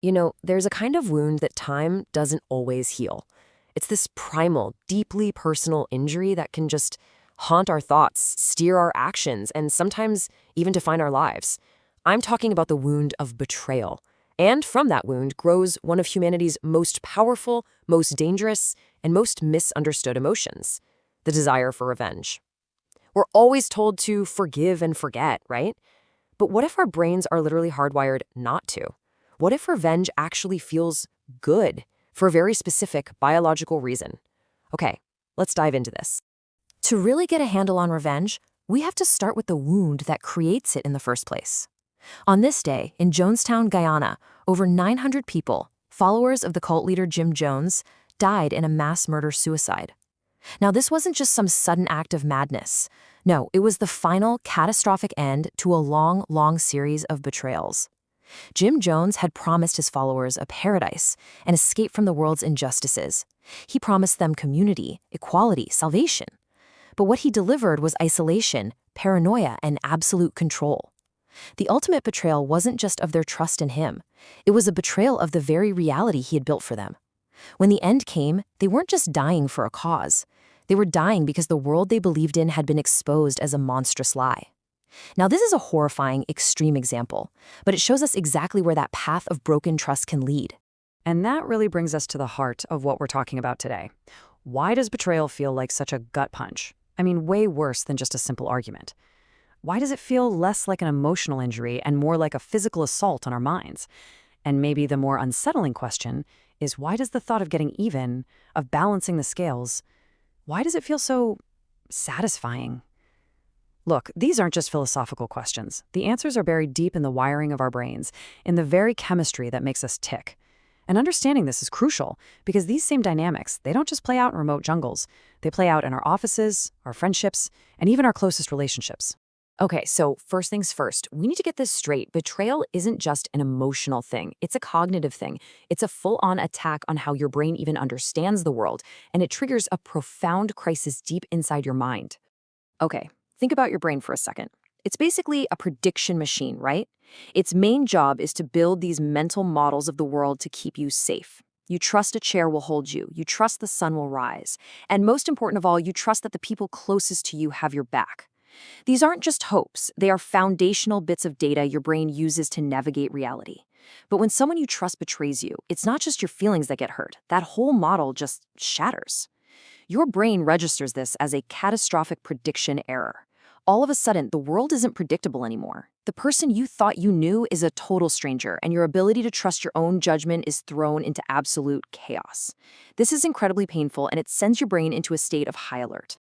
There's a kind of wound that time doesn't always heal. It's this primal, deeply personal injury that can just haunt our thoughts, steer our actions, and sometimes even define our lives. I'm talking about the wound of betrayal. And from that wound grows one of humanity's most powerful, most dangerous, and most misunderstood emotions, the desire for revenge. We're always told to forgive and forget, right? But what if our brains are literally hardwired not to? What if revenge actually feels good for a very specific biological reason? Okay, let's dive into this. To really get a handle on revenge, we have to start with the wound that creates it in the first place. On this day, in Jonestown, Guyana, over 900 people, followers of the cult leader Jim Jones, died in a mass murder-suicide. Now, this wasn't just some sudden act of madness. No, it was the final, catastrophic end to a long, long series of betrayals. Jim Jones had promised his followers a paradise, an escape from the world's injustices. He promised them community, equality, salvation. But what he delivered was isolation, paranoia, and absolute control. The ultimate betrayal wasn't just of their trust in him. It was a betrayal of the very reality he had built for them. When the end came, they weren't just dying for a cause. They were dying because the world they believed in had been exposed as a monstrous lie. Now, this is a horrifying, extreme example, but it shows us exactly where that path of broken trust can lead. And that really brings us to the heart of what we're talking about today. Why does betrayal feel like such a gut punch? I mean, way worse than just a simple argument. Why does it feel less like an emotional injury and more like a physical assault on our minds? And maybe the more unsettling question is, why does the thought of getting even, of balancing the scales, why does it feel so satisfying? Look, these aren't just philosophical questions. The answers are buried deep in the wiring of our brains, in the very chemistry that makes us tick. And understanding this is crucial because these same dynamics, they don't just play out in remote jungles. They play out in our offices, our friendships, and even our closest relationships. Okay, so first things first, we need to get this straight. Betrayal isn't just an emotional thing. It's a cognitive thing. It's a full-on attack on how your brain even understands the world, and it triggers a profound crisis deep inside your mind. Okay, think about your brain for a second. It's basically a prediction machine, right? Its main job is to build these mental models of the world to keep you safe. You trust a chair will hold you. You trust the sun will rise. And most important of all, you trust that the people closest to you have your back. These aren't just hopes. They are foundational bits of data your brain uses to navigate reality. But when someone you trust betrays you, it's not just your feelings that get hurt. That whole model just shatters. Your brain registers this as a catastrophic prediction error. All of a sudden, the world isn't predictable anymore. The person you thought you knew is a total stranger, and your ability to trust your own judgment is thrown into absolute chaos. This is incredibly painful, and it sends your brain into a state of high alert.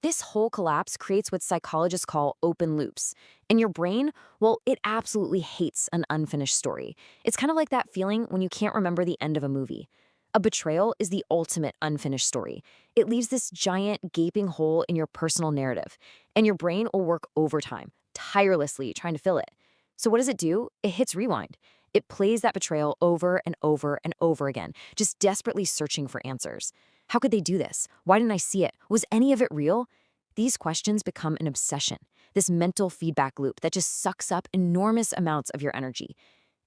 This whole collapse creates what psychologists call open loops. And your brain, well, it absolutely hates an unfinished story. It's kind of like that feeling when you can't remember the end of a movie. A betrayal is the ultimate unfinished story. It leaves this giant, gaping hole in your personal narrative, and your brain will work overtime, tirelessly trying to fill it. So what does it do? It hits rewind. It plays that betrayal over and over and over again, just desperately searching for answers. How could they do this? Why didn't I see it? Was any of it real? These questions become an obsession, this mental feedback loop that just sucks up enormous amounts of your energy.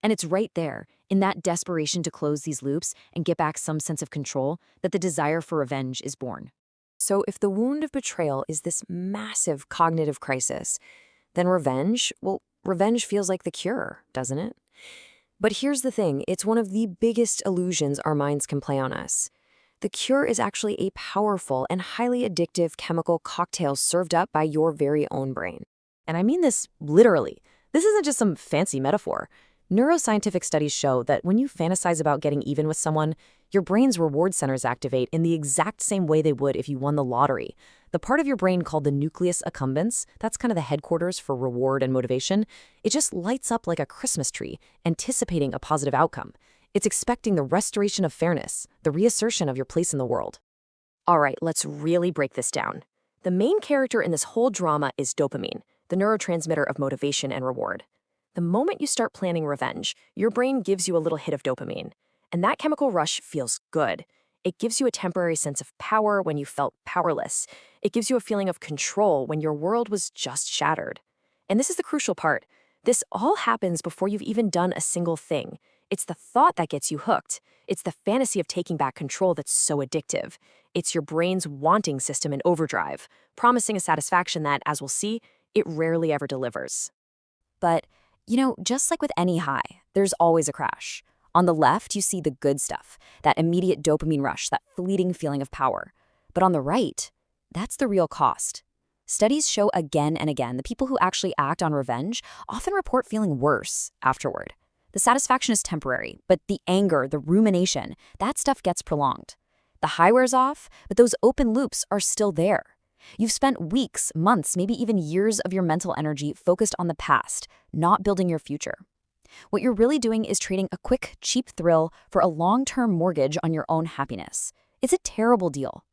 And it's right there, in that desperation to close these loops and get back some sense of control, that the desire for revenge is born. So if the wound of betrayal is this massive cognitive crisis, then revenge, well, revenge feels like the cure, doesn't it? But here's the thing, it's one of the biggest illusions our minds can play on us. The cure is actually a powerful and highly addictive chemical cocktail served up by your very own brain. And I mean this literally. This isn't just some fancy metaphor. Neuroscientific studies show that when you fantasize about getting even with someone, your brain's reward centers activate in the exact same way they would if you won the lottery. The part of your brain called the nucleus accumbens, that's kind of the headquarters for reward and motivation, it just lights up like a Christmas tree, anticipating a positive outcome. It's expecting the restoration of fairness, the reassertion of your place in the world. All right, let's really break this down. The main character in this whole drama is dopamine, the neurotransmitter of motivation and reward. The moment you start planning revenge, your brain gives you a little hit of dopamine, and that chemical rush feels good. It gives you a temporary sense of power when you felt powerless. It gives you a feeling of control when your world was just shattered. And this is the crucial part. This all happens before you've even done a single thing. It's the thought that gets you hooked. It's the fantasy of taking back control that's so addictive. It's your brain's wanting system in overdrive, promising a satisfaction that, as we'll see, it rarely ever delivers. But, just like with any high, there's always a crash. On the left, you see the good stuff, that immediate dopamine rush, that fleeting feeling of power. But on the right, that's the real cost. Studies show again and again the people who actually act on revenge often report feeling worse afterward. The satisfaction is temporary, but the anger, the rumination, that stuff gets prolonged. The high wears off, but those open loops are still there. You've spent weeks, months, maybe even years of your mental energy focused on the past, not building your future. What you're really doing is trading a quick, cheap thrill for a long-term mortgage on your own happiness. It's a terrible deal.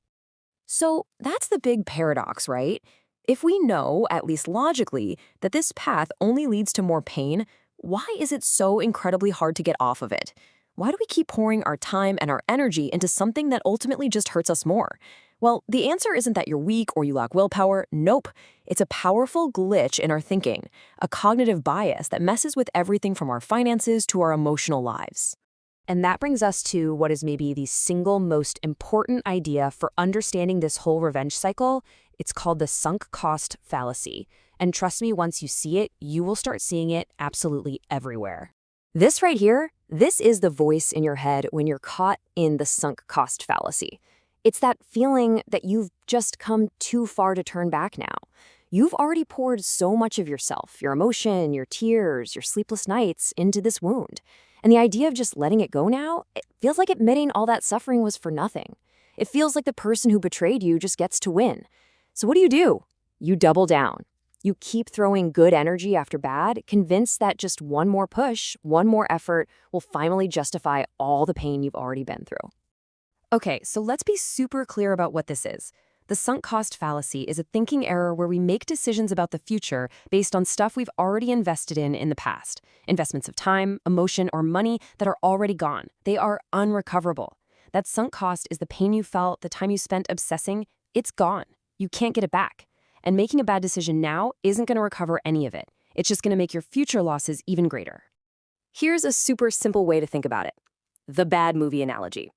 So that's the big paradox, right? If we know, at least logically, that this path only leads to more pain, why is it so incredibly hard to get off of it? Why do we keep pouring our time and our energy into something that ultimately just hurts us more? Well, the answer isn't that you're weak or you lack willpower. Nope. It's a powerful glitch in our thinking, a cognitive bias that messes with everything from our finances to our emotional lives. And that brings us to what is maybe the single most important idea for understanding this whole revenge cycle. It's called the sunk cost fallacy. And trust me, once you see it, you will start seeing it absolutely everywhere. This right here, this is the voice in your head when you're caught in the sunk cost fallacy. It's that feeling that you've just come too far to turn back now. You've already poured so much of yourself, your emotion, your tears, your sleepless nights into this wound. And the idea of just letting it go now, it feels like admitting all that suffering was for nothing. It feels like the person who betrayed you just gets to win. So what do? You double down. You keep throwing good energy after bad, convinced that just one more push, one more effort will finally justify all the pain you've already been through. Okay, so let's be super clear about what this is. The sunk cost fallacy is a thinking error where we make decisions about the future based on stuff we've already invested in the past. Investments of time, emotion, or money that are already gone. They are unrecoverable. That sunk cost is the pain you felt, the time you spent obsessing. It's gone. You can't get it back. And making a bad decision now isn't going to recover any of it. It's just going to make your future losses even greater. Here's a super simple way to think about it. The bad movie analogy.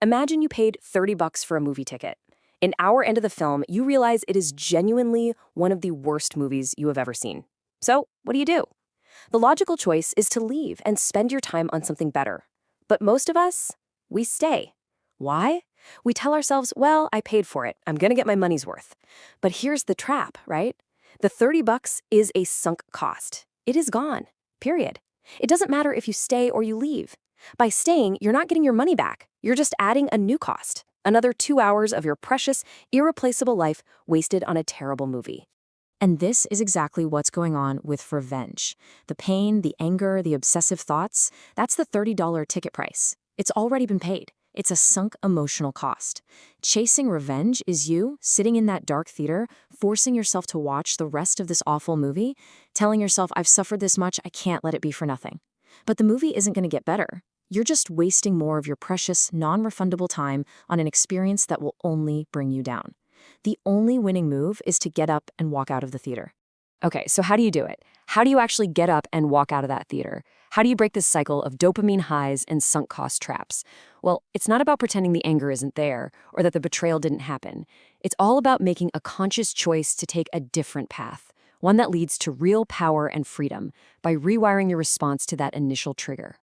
Imagine you paid $30 for a movie ticket. An hour into the film, you realize it is genuinely one of the worst movies you have ever seen. So, what do? The logical choice is to leave and spend your time on something better. But most of us, we stay. Why? We tell ourselves, well, I paid for it. I'm going to get my money's worth. But here's the trap, right? The $30 is a sunk cost. It is gone, period. It doesn't matter if you stay or you leave. By staying, you're not getting your money back. You're just adding a new cost. Another 2 hours of your precious, irreplaceable life wasted on a terrible movie. And this is exactly what's going on with revenge. The pain, the anger, the obsessive thoughts, that's the $30 ticket price. It's already been paid. It's a sunk emotional cost. Chasing revenge is you sitting in that dark theater, forcing yourself to watch the rest of this awful movie, telling yourself, I've suffered this much, I can't let it be for nothing. But the movie isn't going to get better. You're just wasting more of your precious, non-refundable time on an experience that will only bring you down. The only winning move is to get up and walk out of the theater. Okay, so how do you do it? How do you actually get up and walk out of that theater? How do you break this cycle of dopamine highs and sunk cost traps? Well, it's not about pretending the anger isn't there or that the betrayal didn't happen. It's all about making a conscious choice to take a different path, one that leads to real power and freedom by rewiring your response to that initial trigger.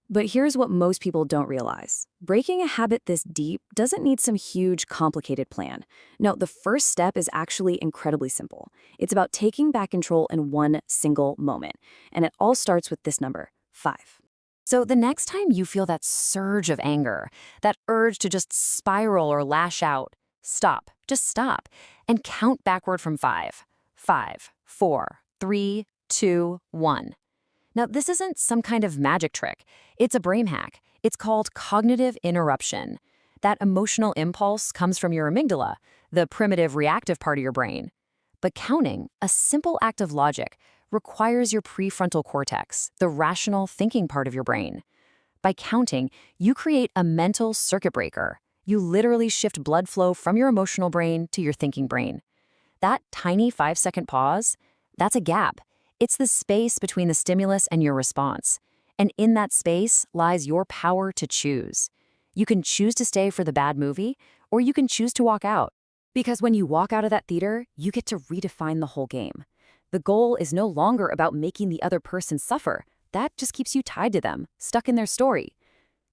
But here's what most people don't realize. Breaking a habit this deep doesn't need some huge, complicated plan. No, the first step is actually incredibly simple. It's about taking back control in one single moment. And it all starts with this number, 5. So the next time you feel that surge of anger, that urge to just spiral or lash out, stop. Just stop. And count backward from 5. 5, 4, 3, 2, 1. Now, this isn't some kind of magic trick. It's a brain hack. It's called cognitive interruption. That emotional impulse comes from your amygdala, the primitive reactive part of your brain. But counting, a simple act of logic, requires your prefrontal cortex, the rational thinking part of your brain. By counting, you create a mental circuit breaker. You literally shift blood flow from your emotional brain to your thinking brain. That tiny 5-second pause, that's a gap. It's the space between the stimulus and your response. And in that space lies your power to choose. You can choose to stay for the bad movie, or you can choose to walk out. Because when you walk out of that theater, you get to redefine the whole game. The goal is no longer about making the other person suffer. That just keeps you tied to them, stuck in their story.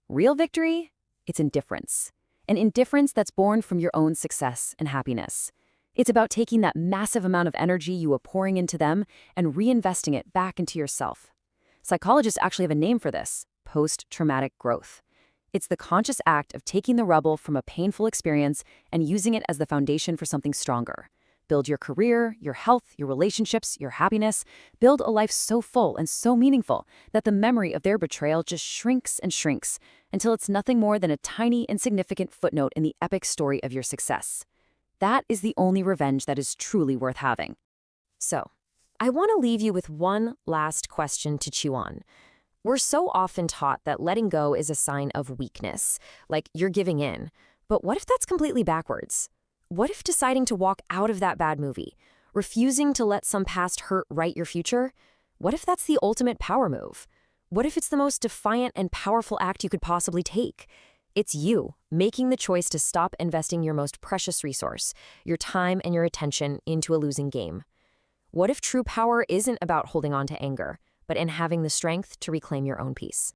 Real victory? It's indifference. An indifference that's born from your own success and happiness. It's about taking that massive amount of energy you were pouring into them and reinvesting it back into yourself. Psychologists actually have a name for this: post-traumatic growth. It's the conscious act of taking the rubble from a painful experience and using it as the foundation for something stronger. Build your career, your health, your relationships, your happiness. Build a life so full and so meaningful that the memory of their betrayal just shrinks and shrinks until it's nothing more than a tiny, insignificant footnote in the epic story of your success. That is the only revenge that is truly worth having. So, I want to leave you with one last question to chew on. We're so often taught that letting go is a sign of weakness, like you're giving in. But what if that's completely backwards? What if deciding to walk out of that bad movie, refusing to let some past hurt write your future? What if that's the ultimate power move? What if it's the most defiant and powerful act you could possibly take? It's you making the choice to stop investing your most precious resource, your time and your attention, into a losing game. What if true power isn't about holding on to anger, but in having the strength to reclaim your own peace?